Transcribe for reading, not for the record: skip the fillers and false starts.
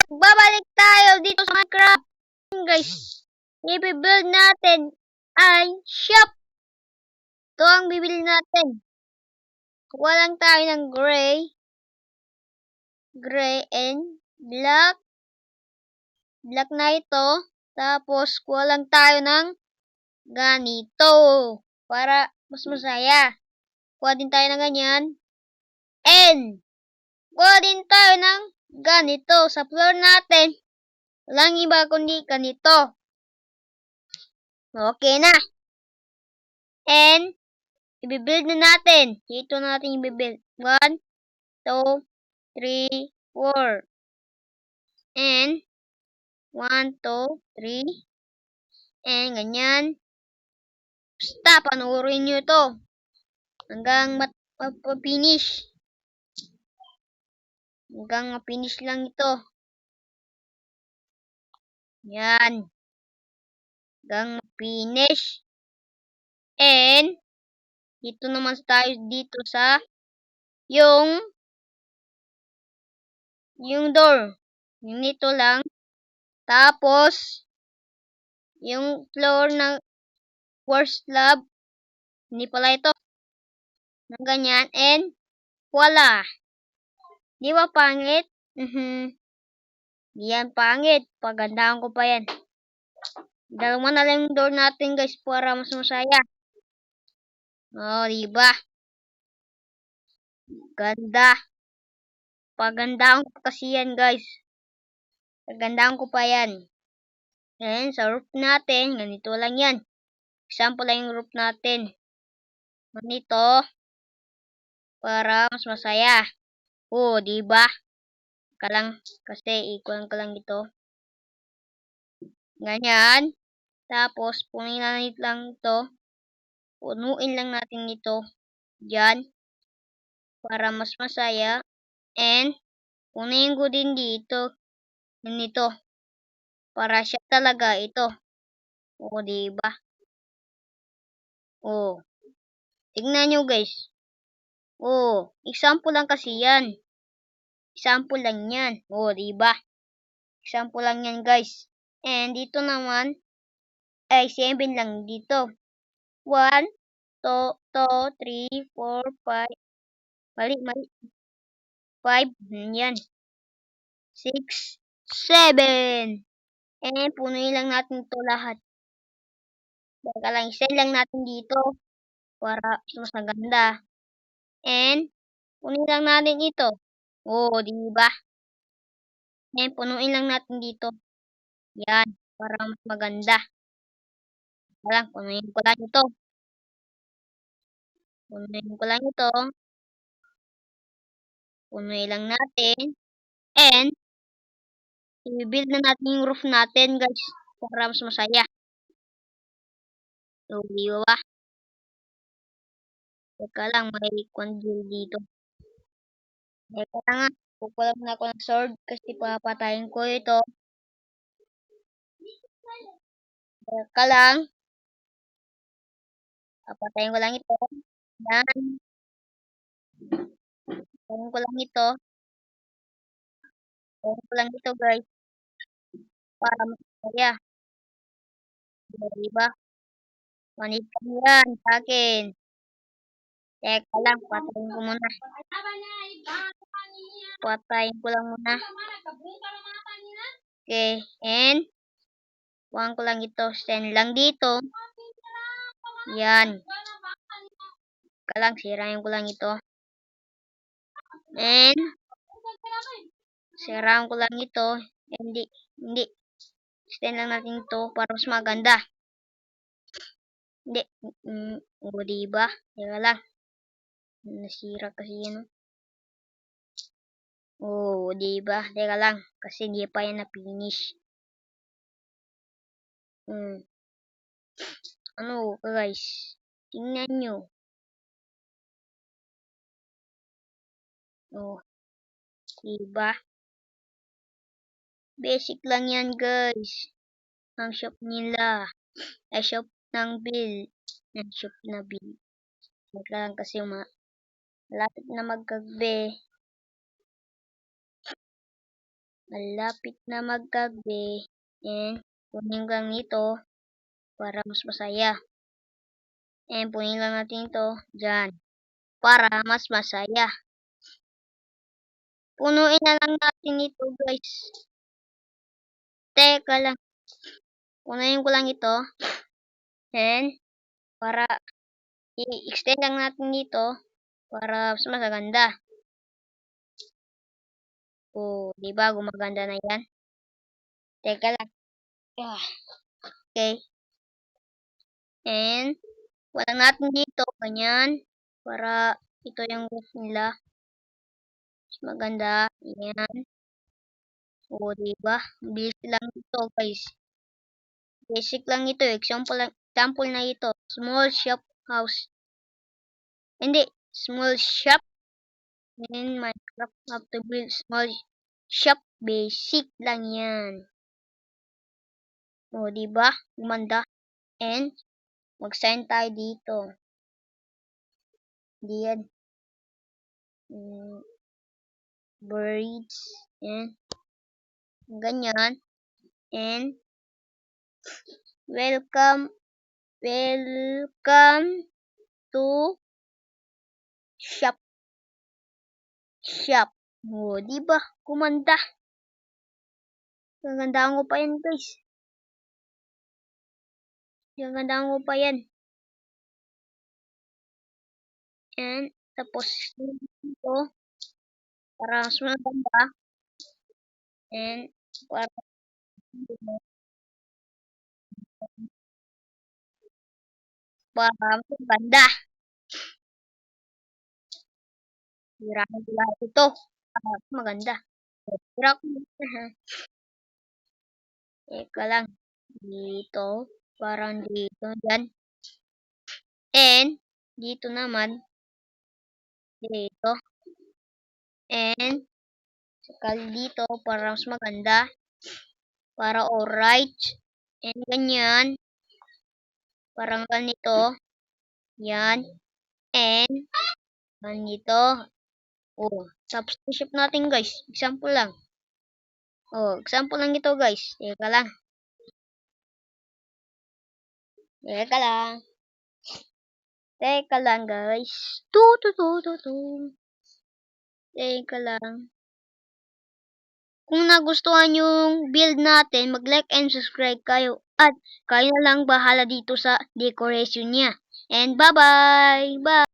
Babalik tayo dito sa Minecraft. Guys, i-build natin ay shop. Ito ang bibili natin. Kuha lang tayo ng gray and black. Black na ito. Tapos, kuha lang tayo ng ganito. Para mas masaya. Kuha din tayo ng ganyan. And, kuha din tayo ng ganito. Sa floor natin, walang iba kundi ganito. Okay na. And, i-build na natin. Dito natin i-build. 1, 2, 3, 4. And, 1, 2, 3. And, ganyan. Basta, panuorin nyo ito. Hanggang mapapinish. Hanggang mapinish lang ito. Yan. Hanggang mapinish. And, dito naman tayo dito sa yung door. Yung nito lang. Tapos, yung floor ng first slab. Hindi pala ito. Ng ganyan. And, voila. Di ba pangit? Di yan pangit. Pagandahan ko pa yan. Dalawa na lang yung door natin guys para mas masaya. Oh, di ba? Ganda. Pagandahan ko kasi yan guys. Pagandahan ko pa yan. And sa roof natin, ganito lang yan. Example lang yung roof natin. Ganito. Para mas masaya. Oh, di ba? Kalang kasi ikulang ka lang ito. Ganyan. Tapos punuin lang ito. Punuin lang natin ito. Diyan. Para mas masaya. And punuin ko din dito. Ganito. Para siya talaga ito. Oh, di ba? Oh. Tingnan nyo guys. Oh, example lang kasi yan. Example lang yan. Oh, di ba? Example lang yan guys. And dito naman ay 7 lang dito. 1, 2, 3, 4, 5. Mali. 5. Yan. 6, 7. And punuin lang natin ito lahat. Baka lang isa lang natin dito. Para mas maganda. And punuin lang natin ito. Oh, di ba? And punuin lang natin dito. Yan. Para mas maganda. Lang, punuin ko lang ito. Punuin ko lang ito. Punuin lang natin. And, i-build na natin yung roof natin, guys. Para mas masaya. So, di ba? Teka lang, may congeal dito. Teka lang nga. Kukuha na ako ng sword kasi papatayin ko ito. Teka lang. Papatayin ko lang ito. Yan. Papatayin ko lang ito. Papatayin ko lang ito, guys. Para mas masaya. Diba? Manit ka yan sa akin. Teka lang, patayin ko muna. Patayin ko lang muna. Okay, and kuhaan ko lang ito. Send lang dito. Yan. Teka lang, sirain ko lang ito. And sirain ko lang ito. Hindi. Send lang natin ito para mas maganda. Hindi. O, diba? Teka lang. Nasira kasi yan. Oh, diba? Teka lang. Kasi hindi pa yan na-finish. Ano, guys? Tingnan nyo. Oh, diba? Basic lang yan, guys. Ang shop nila. Ay, shop ng bill. Ang shop na bill. Teka lang kasi malapit na magkagbe. Malapit na maggabi. And kunin lang ito para mas masaya. And punin lang natin ito dyan para mas masaya. Punuin na lang natin ito, guys. Teka lang. Punuin ko lang ito. And para i-extend lang natin dito para mas maganda. Oh, di ba gumaganda na yan? Teka lang. Okay. And wala natin dito ganyan para ito yung roof nila. Mas maganda. Yan. Oh, di ba? Bilis lang ito, guys. Basic lang ito. Example na ito. Small shop house. Hindi. Small shop. In Minecraft, have to build small shop. Basic lang yan. O, diba? Gumanda. And, mag-sign tayo dito. Diyan. Birds. And, ganyan. And, welcome to shop. O, diba? Gumanda. Gagandaan ko pa yan, guys. Gagandaan ko pa yan. And, tapos, dito, para mas maganda. And, para maganda. Hirahan ko lahat ito. Maganda. Hira ko ha. Teka lang. Dito. Parang dito. Dyan. And, dito naman. Dito. And, sakal dito. Para mas maganda. Para alright. And, ganyan. Parang ganito. Yan. And, ganito. Oh, tapos ship natin, guys. Example lang. Oh, example lang ito, guys. Teka lang. Teka lang. Teka lang, guys. Teka lang. Kung nagustuhan yung build natin, mag-like and subscribe kayo. At kayo na lang bahala dito sa decoration niya. And bye-bye! Bye!